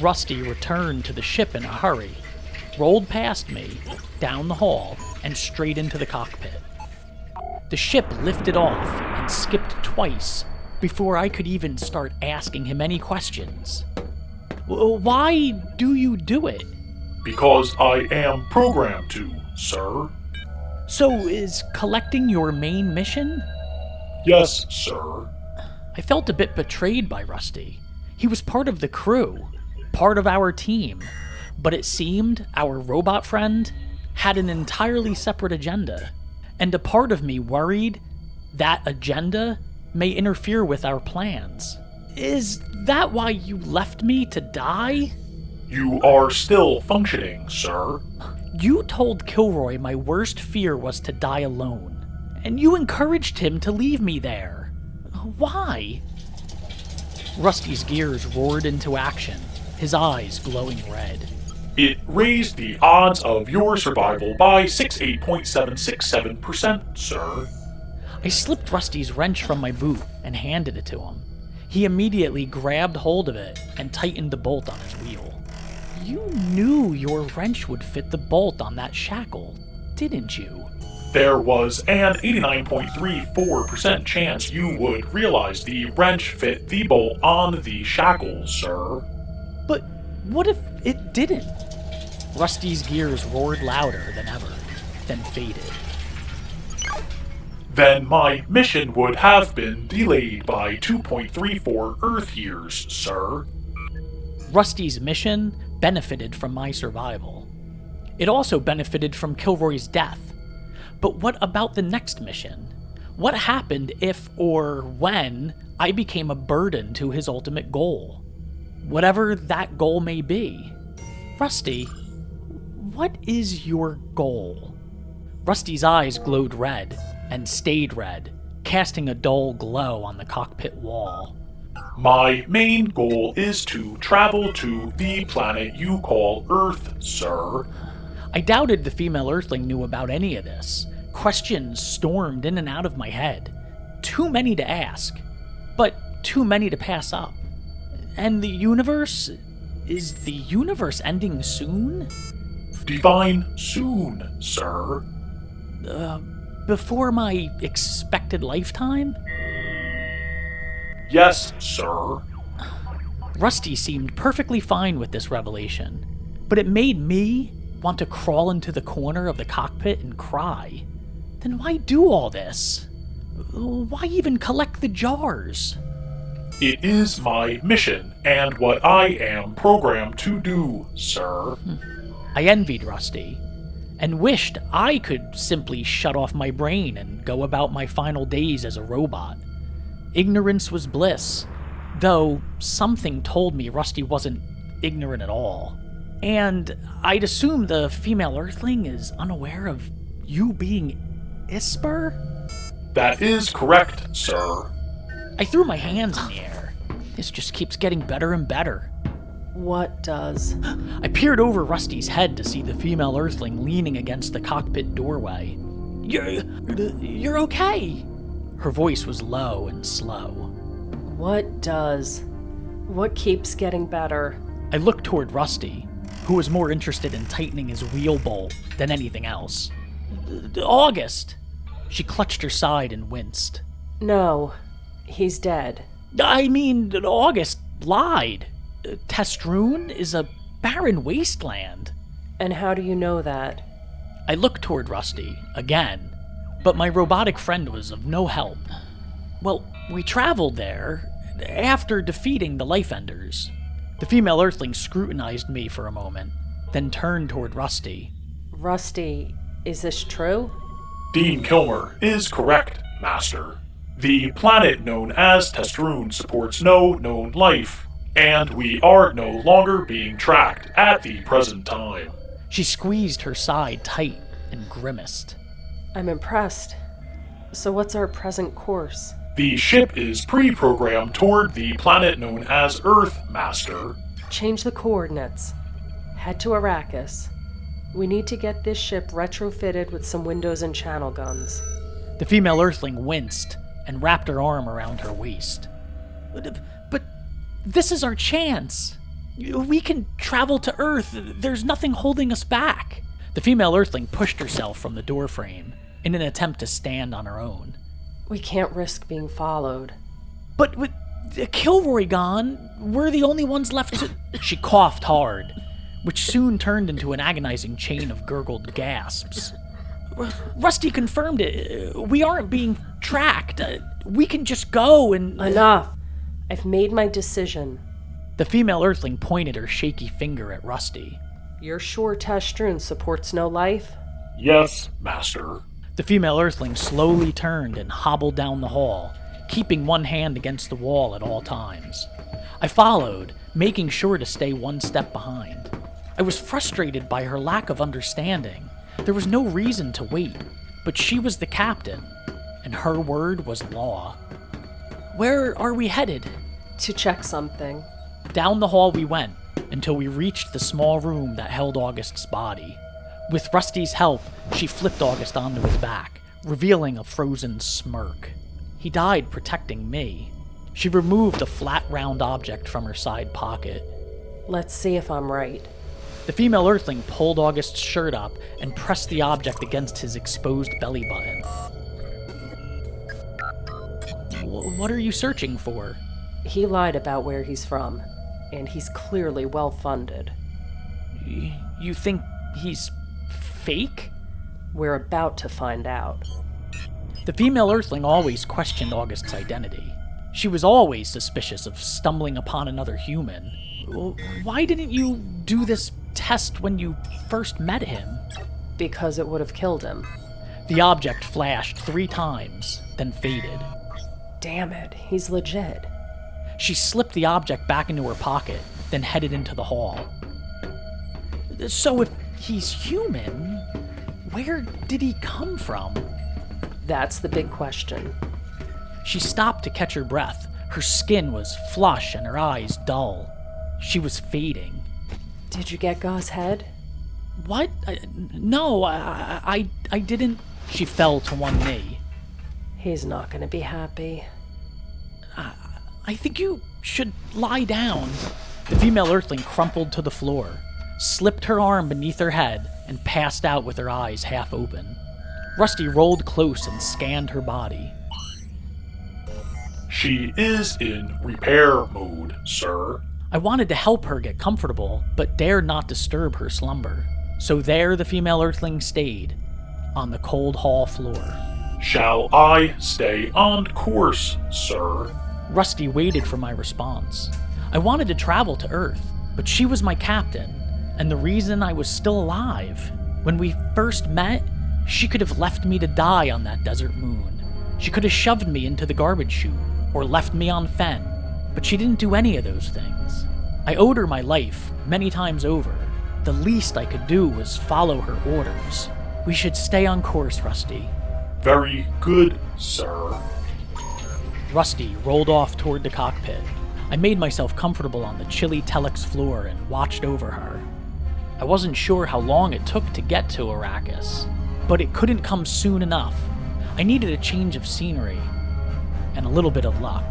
Rusty returned to the ship in a hurry, rolled past me, down the hall, and straight into the cockpit. The ship lifted off and skipped twice before I could even start asking him any questions. Why do you do it? Because I am programmed to, sir. So is collecting your main mission? Yes, sir. I felt a bit betrayed by Rusty. He was part of the crew, part of our team, but it seemed our robot friend had an entirely separate agenda, and a part of me worried that agenda may interfere with our plans. Is that why you left me to die? You are still functioning, sir. You told Kilroy my worst fear was to die alone, and you encouraged him to leave me there. Why? Rusty's gears roared into action, his eyes glowing red. It raised the odds of your survival by 68.767%, sir. I slipped Rusty's wrench from my boot and handed it to him. He immediately grabbed hold of it and tightened the bolt on his wheel. You knew your wrench would fit the bolt on that shackle, didn't you? There was an 89.34% chance you would realize the wrench fit the bolt on the shackle, sir. But what if it didn't? Rusty's gears roared louder than ever, then faded. Then my mission would have been delayed by 2.34 Earth years, sir. Rusty's mission benefited from my survival. It also benefited from Kilroy's death. But what about the next mission? What happened if or when I became a burden to his ultimate goal? Whatever that goal may be. Rusty, what is your goal? Rusty's eyes glowed red and stayed red, casting a dull glow on the cockpit wall. My main goal is to travel to the planet you call Earth, sir. I doubted the female Earthling knew about any of this. Questions stormed in and out of my head. Too many to ask, but too many to pass up. And the universe? Is the universe ending soon? Define soon, sir. Before my expected lifetime? Yes, sir. Rusty seemed perfectly fine with this revelation, but it made me want to crawl into the corner of the cockpit and cry. Then why do all this? Why even collect the jars? It is my mission and what I am programmed to do, sir. I envied Rusty, and wished I could simply shut off my brain and go about my final days as a robot. Ignorance was bliss, though something told me Rusty wasn't ignorant at all. And I'd assume the female Earthling is unaware of you being Isper? That is correct, sir. I threw my hands in the air. This just keeps getting better and better. What does? I peered over Rusty's head to see the female Earthling leaning against the cockpit doorway. You're okay. Her voice was low and slow. What does? What keeps getting better? I looked toward Rusty, who was more interested in tightening his wheel bolt than anything else. August! She clutched her side and winced. No, he's dead. I mean, August lied. Testroon is a barren wasteland. And how do you know that? I looked toward Rusty, again, but my robotic friend was of no help. Well, we traveled there after defeating the Life Enders. The female Earthling scrutinized me for a moment, then turned toward Rusty. Rusty, is this true? Dean Kilmer is correct, Master. The planet known as Testroon supports no known life, and we are no longer being tracked at the present time. She squeezed her side tight and grimaced. I'm impressed. So what's our present course? The ship is pre-programmed toward the planet known as Earth, Master. Change the coordinates. Head to Arrakis. We need to get this ship retrofitted with some windows and channel guns. The female Earthling winced and wrapped her arm around her waist. But this is our chance. We can travel to Earth. There's nothing holding us back. The female Earthling pushed herself from the doorframe in an attempt to stand on her own. We can't risk being followed. But with Kilroy gone, we're the only ones left to... She coughed hard, which soon turned into an agonizing chain of gurgled gasps. Rusty confirmed it. We aren't being tracked. We can just go and... Enough. I've made my decision. The female Earthling pointed her shaky finger at Rusty. You're sure Testrun supports no life? Yes, Master. The female Earthling slowly turned and hobbled down the hall, keeping one hand against the wall at all times. I followed, making sure to stay one step behind. I was frustrated by her lack of understanding. There was no reason to wait, but she was the captain, and her word was law. Where are we headed? To check something. Down the hall we went, until we reached the small room that held August's body. With Rusty's help, she flipped August onto his back, revealing a frozen smirk. He died protecting me. She removed a flat, round object from her side pocket. Let's see if I'm right. The female Earthling pulled August's shirt up and pressed the object against his exposed belly button. What are you searching for? He lied about where he's from, and he's clearly well-funded. You think he's fake? We're about to find out. The female Earthling always questioned August's identity. She was always suspicious of stumbling upon another human. Why didn't you do this test when you first met him? Because it would have killed him. The object flashed 3 times, then faded. Damn it, he's legit. She slipped the object back into her pocket, then headed into the hall. So if he's human, where did he come from? That's the big question. She stopped to catch her breath. Her skin was flush and her eyes dull. She was fading. Did you get Gau's head? What? No, I didn't. She fell to one knee. He's not gonna be happy. I think you should lie down. The female Earthling crumpled to the floor, slipped her arm beneath her head, and passed out with her eyes half open. Rusty rolled close and scanned her body. She is in repair mode, sir. I wanted to help her get comfortable, but dared not disturb her slumber. So there the female Earthling stayed, on the cold hall floor. Shall I stay on course, sir? Rusty waited for my response. I wanted to travel to Earth, but she was my captain, and the reason I was still alive. When we first met, she could have left me to die on that desert moon. She could have shoved me into the garbage chute, or left me on Fen, but she didn't do any of those things. I owed her my life, many times over. The least I could do was follow her orders. We should stay on course, Rusty. Very good, sir. Rusty rolled off toward the cockpit. I made myself comfortable on the chilly telex floor and watched over her. I wasn't sure how long it took to get to Arrakis, but it couldn't come soon enough. I needed a change of scenery and a little bit of luck.